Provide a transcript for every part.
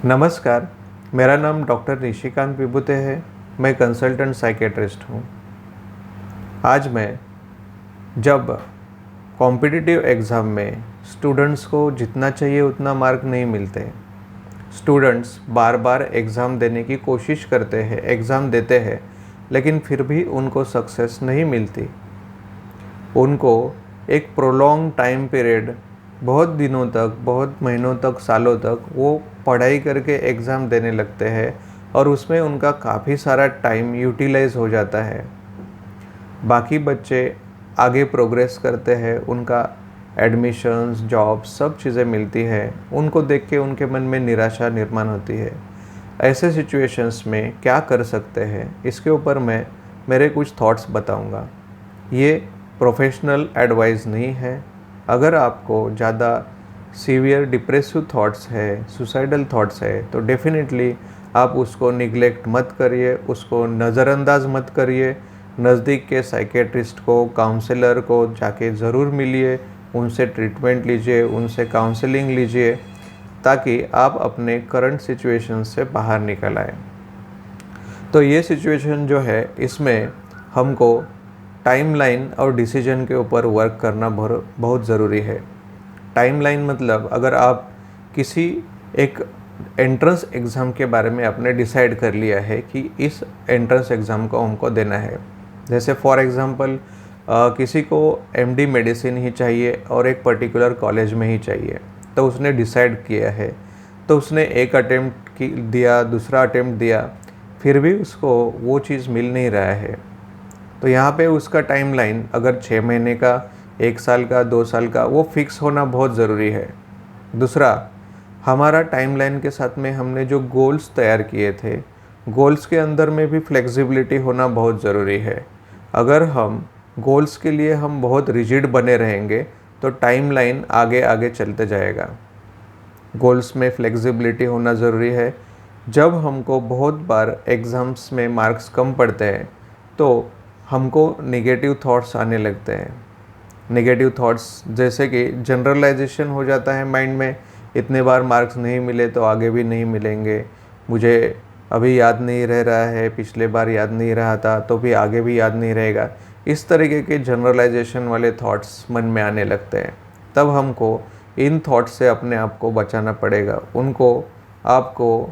नमस्कार, मेरा नाम डॉक्टर निशिकांत विभूते है। मैं कंसल्टेंट साइकेट्रिस्ट हूँ। आज मैं जब कॉम्पिटिटिव एग्ज़ाम में स्टूडेंट्स को जितना चाहिए उतना मार्क नहीं मिलते, स्टूडेंट्स बार बार एग्ज़ाम देने की कोशिश करते हैं, एग्ज़ाम देते हैं, लेकिन फिर भी उनको सक्सेस नहीं मिलती। उनको एक प्रोलॉन्ग टाइम पीरियड, बहुत दिनों तक, बहुत महीनों तक, सालों तक वो पढ़ाई करके एग्ज़ाम देने लगते हैं और उसमें उनका काफ़ी सारा टाइम यूटिलाइज हो जाता है। बाकी बच्चे आगे प्रोग्रेस करते हैं, उनका एडमिशन्स, जॉब सब चीज़ें मिलती है, उनको देख के उनके मन में निराशा निर्माण होती है। ऐसे सिचुएशंस में क्या कर सकते हैं, इसके ऊपर मैं मेरे कुछ थॉट्स बताऊंगा। ये प्रोफेशनल एडवाइस नहीं है। अगर आपको ज़्यादा सीवियर डिप्रेसिव थॉट्स है, सुसाइडल थॉट्स है, तो डेफिनेटली आप उसको निगलेक्ट मत करिए, उसको नज़रअंदाज मत करिए। नज़दीक के साइकेट्रिस्ट को, काउंसलर को जाके ज़रूर मिलिए, उनसे ट्रीटमेंट लीजिए, उनसे काउंसलिंग लीजिए, ताकि आप अपने करंट सिचुएशन से बाहर निकल आए। तो ये सिचुएशन जो है, इसमें हमको टाइमलाइन और डिसीजन के ऊपर वर्क करना बहुत ज़रूरी है। टाइमलाइन मतलब अगर आप किसी एक एंट्रेंस एग्ज़ाम के बारे में आपने डिसाइड कर लिया है कि इस एंट्रेंस एग्ज़ाम को हमको देना है, जैसे फॉर एग्ज़ाम्पल किसी को एमडी मेडिसिन ही चाहिए और एक पर्टिकुलर कॉलेज में ही चाहिए, तो उसने डिसाइड किया है, तो उसने एक अटेम्प्ट दिया, दूसरा अटेम्प्ट दिया, फिर भी उसको वो चीज़ मिल नहीं रहा है। तो यहाँ पे उसका टाइमलाइन अगर 6 महीने का, 1 साल का, 2 साल का, वो फिक्स होना बहुत ज़रूरी है। दूसरा, हमारा टाइमलाइन के साथ में हमने जो गोल्स तैयार किए थे, गोल्स के अंदर में भी फ्लेक्सिबिलिटी होना बहुत ज़रूरी है। अगर हम गोल्स के लिए हम बहुत रिजिड बने रहेंगे तो टाइमलाइन आगे आगे चलते जाएगा। गोल्स में फ्लेक्सिबिलिटी होना ज़रूरी है। जब हमको बहुत बार एग्ज़ाम्स में मार्क्स कम पड़ते हैं तो हमको नेगेटिव थॉट्स आने लगते हैं। नेगेटिव थॉट्स जैसे कि जनरलाइजेशन हो जाता है माइंड में, इतने बार मार्क्स नहीं मिले तो आगे भी नहीं मिलेंगे, मुझे अभी याद नहीं रह रहा है, पिछले बार याद नहीं रहा था तो भी आगे भी याद नहीं रहेगा। इस तरीके के जनरलाइजेशन वाले थॉट्स मन में आने लगते हैं। तब हमको इन थॉट्स से अपने आप को बचाना पड़ेगा, उनको आपको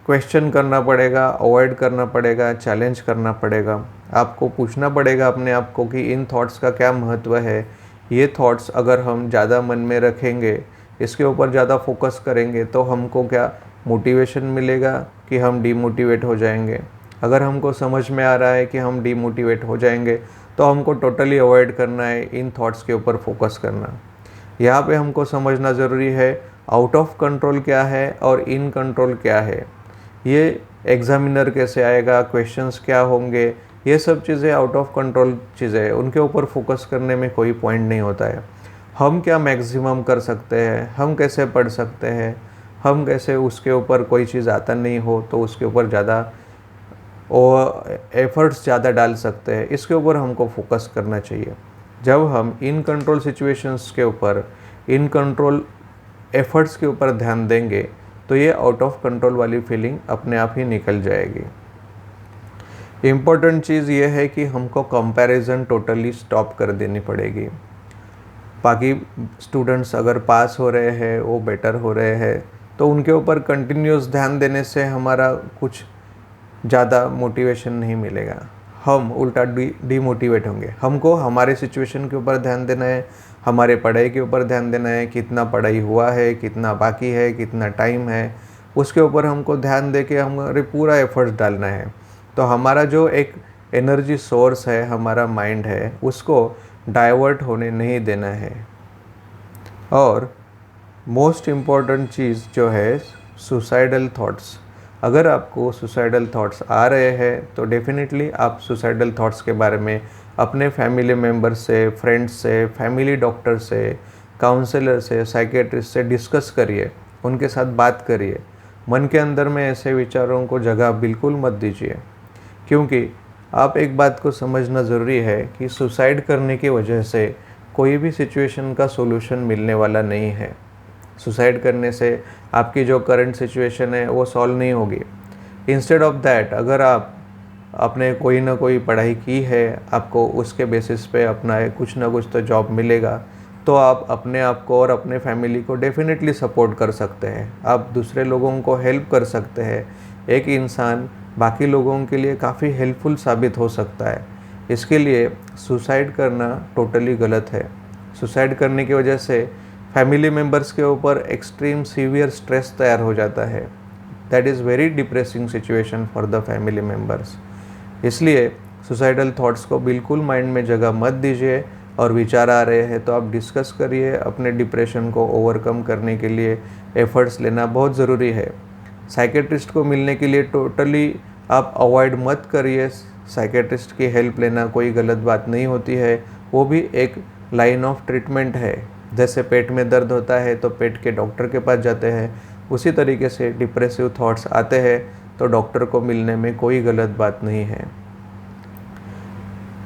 क्वेश्चन करना पड़ेगा, अवॉइड करना पड़ेगा, चैलेंज करना पड़ेगा। आपको पूछना पड़ेगा अपने आप को कि इन थॉट्स का क्या महत्व है। ये थॉट्स अगर हम ज़्यादा मन में रखेंगे, इसके ऊपर ज़्यादा फोकस करेंगे, तो हमको क्या मोटिवेशन मिलेगा कि हम डीमोटिवेट हो जाएंगे। अगर हमको समझ में आ रहा है कि हम डीमोटिवेट हो जाएंगे तो हमको टोटली अवॉइड करना है, इन थॉट्स के ऊपर फोकस करना। यहाँ पे हमको समझना ज़रूरी है आउट ऑफ कंट्रोल क्या है और इन कंट्रोल क्या है। ये एग्जामिनर कैसे आएगा, क्वेश्चंस क्या होंगे, ये सब चीज़ें आउट ऑफ कंट्रोल चीज़ें हैं, उनके ऊपर फोकस करने में कोई पॉइंट नहीं होता है। हम क्या मैक्सिमम कर सकते हैं, हम कैसे पढ़ सकते हैं, हम कैसे उसके ऊपर कोई चीज़ आता नहीं हो तो उसके ऊपर ज़्यादा एफर्ट्स ज़्यादा डाल सकते हैं, इसके ऊपर हमको फोकस करना चाहिए। जब हम इन कंट्रोल सिचुएशंस के ऊपर, इन कंट्रोल एफर्ट्स के ऊपर ध्यान देंगे तो ये आउट ऑफ कंट्रोल वाली फीलिंग अपने आप ही निकल जाएगी। इम्पोर्टेंट चीज़ ये है कि हमको कंपैरिजन टोटली स्टॉप कर देनी पड़ेगी। बाकी स्टूडेंट्स अगर पास हो रहे हैं, वो बेटर हो रहे हैं, तो उनके ऊपर कंटिन्यूस ध्यान देने से हमारा कुछ ज़्यादा मोटिवेशन नहीं मिलेगा, हम उल्टा डीमोटिवेट होंगे। हमको हमारे सिचुएशन के ऊपर ध्यान देना है, हमारे पढ़ाई के ऊपर ध्यान देना है, कितना पढ़ाई हुआ है, कितना बाकी है, कितना टाइम है, उसके ऊपर हमको ध्यान दे के हमारे पूरा एफर्ट्स डालना है। तो हमारा जो एक एनर्जी सोर्स है, हमारा माइंड है, उसको डाइवर्ट होने नहीं देना है। और मोस्ट इम्पॉर्टेंट चीज़ जो है सुसाइडल थॉट्स। अगर आपको सुसाइडल थॉट्स आ रहे हैं तो डेफिनेटली आप सुसाइडल थॉट्स के बारे में अपने फैमिली मेम्बर से, फ्रेंड्स से, फैमिली डॉक्टर से, काउंसलर से, साइकेट्रिस्ट से डिस्कस करिए, उनके साथ बात करिए। मन के अंदर में ऐसे विचारों को जगह बिल्कुल मत दीजिए, क्योंकि आप एक बात को समझना ज़रूरी है कि सुसाइड करने की वजह से कोई भी सिचुएशन का सोल्यूशन मिलने वाला नहीं है। सुसाइड करने से आपकी जो करंट सिचुएशन है वो सॉल्व नहीं होगी। इंस्टेड ऑफ दैट, अगर आप आपने कोई ना कोई पढ़ाई की है, आपको उसके बेसिस पे अपना कुछ ना कुछ तो जॉब मिलेगा, तो आप अपने आप को और अपने फैमिली को डेफिनेटली सपोर्ट कर सकते हैं। आप दूसरे लोगों को हेल्प कर सकते हैं। एक इंसान बाकी लोगों के लिए काफ़ी हेल्पफुल साबित हो सकता है। इसके लिए सुसाइड करना टोटली गलत है। सुसाइड करने की वजह से फैमिली मेम्बर्स के ऊपर एक्सट्रीम सीवियर स्ट्रेस तैयार हो जाता है। That is very depressing situation for the family members. इसलिए सुसाइडल थॉट्स को बिल्कुल माइंड में जगह मत दीजिए, और विचार आ रहे हैं तो आप डिस्कस करिए। अपने डिप्रेशन को ओवरकम करने के लिए एफर्ट्स लेना बहुत ज़रूरी है। साइकेट्रिस्ट को मिलने के लिए टोटली आप अवॉइड मत करिए। साइकेट्रिस्ट की हेल्प लेना कोई गलत बात नहीं होती है, वो भी एक लाइन ऑफ ट्रीटमेंट है। जैसे पेट में दर्द होता है तो पेट के डॉक्टर के पास जाते हैं, उसी तरीके से डिप्रेसिव थॉट्स आते हैं तो डॉक्टर को मिलने में कोई गलत बात नहीं है।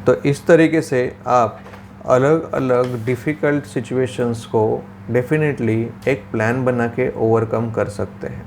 तो इस तरीके से आप अलग अलग डिफ़िकल्ट सिचुएशंस को डेफिनेटली एक प्लान बना के ओवरकम कर सकते हैं।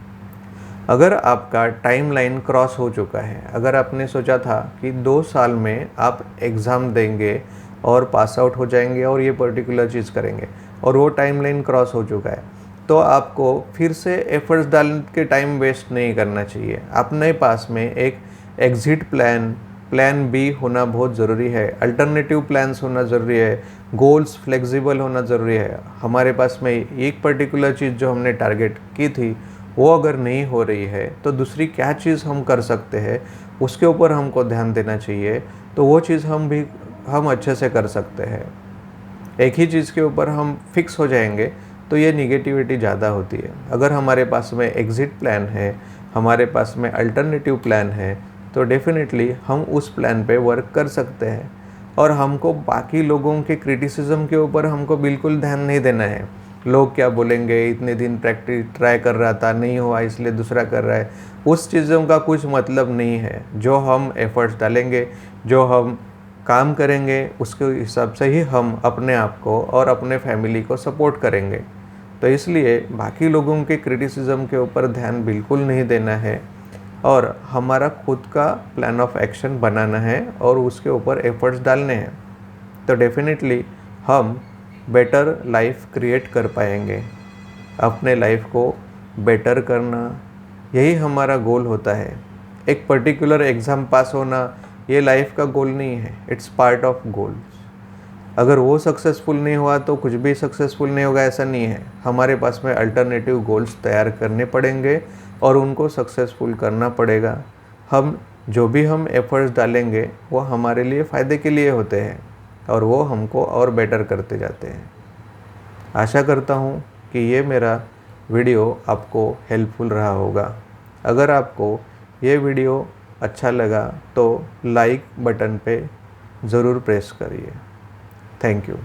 अगर आपका टाइमलाइन क्रॉस हो चुका है, अगर आपने सोचा था कि 2 साल में आप एग्ज़ाम देंगे और पास आउट हो जाएंगे और ये पर्टिकुलर चीज़ करेंगे, और वो टाइमलाइन क्रॉस हो चुका है, तो आपको फिर से एफर्ट्स डाल के टाइम वेस्ट नहीं करना चाहिए। अपने पास में एक एग्ज़िट प्लान बी होना बहुत ज़रूरी है। अल्टरनेटिव प्लान्स होना ज़रूरी है। गोल्स फ्लेक्सिबल होना ज़रूरी है। हमारे पास में एक पर्टिकुलर चीज़ जो हमने टारगेट की थी वो अगर नहीं हो रही है तो दूसरी क्या चीज़ हम कर सकते हैं उसके ऊपर हमको ध्यान देना चाहिए, तो वो चीज़ हम अच्छे से कर सकते हैं। एक ही चीज़ के ऊपर हम फिक्स हो जाएंगे तो ये निगेटिविटी ज़्यादा होती है। अगर हमारे पास में एग्ज़िट प्लान है, हमारे पास में अल्टरनेटिव प्लान है, तो डेफिनेटली हम उस प्लान पे वर्क कर सकते हैं। और हमको बाकी लोगों के क्रिटिसिज्म के ऊपर हमको बिल्कुल ध्यान नहीं देना है। लोग क्या बोलेंगे, इतने दिन प्रैक्टिस ट्राई कर रहा था, नहीं हुआ इसलिए दूसरा कर रहा है, उस चीज़ों का कुछ मतलब नहीं है। जो हम एफर्ट्स डालेंगे, जो हम काम करेंगे, उसके हिसाब से ही हम अपने आप को और अपने फैमिली को सपोर्ट करेंगे। तो इसलिए बाकी लोगों के क्रिटिसिज्म के ऊपर ध्यान बिल्कुल नहीं देना है, और हमारा खुद का प्लान ऑफ एक्शन बनाना है और उसके ऊपर एफर्ट्स डालने हैं। तो डेफिनेटली हम बेटर लाइफ क्रिएट कर पाएंगे। अपने लाइफ को बेटर करना, यही हमारा गोल होता है। एक पर्टिकुलर एग्ज़ाम पास होना ये लाइफ का गोल नहीं है, इट्स पार्ट ऑफ गोल्स। अगर वो सक्सेसफुल नहीं हुआ तो कुछ भी सक्सेसफुल नहीं होगा, ऐसा नहीं है। हमारे पास में अल्टरनेटिव गोल्स तैयार करने पड़ेंगे और उनको सक्सेसफुल करना पड़ेगा। जो भी हम एफर्ट्स डालेंगे वो हमारे लिए फ़ायदे के लिए होते हैं और वो हमको और बेटर करते जाते हैं। आशा करता हूँ कि ये मेरा वीडियो आपको हेल्पफुल रहा होगा। अगर आपको ये वीडियो अच्छा लगा तो लाइक बटन पे ज़रूर प्रेस करिए। Thank you.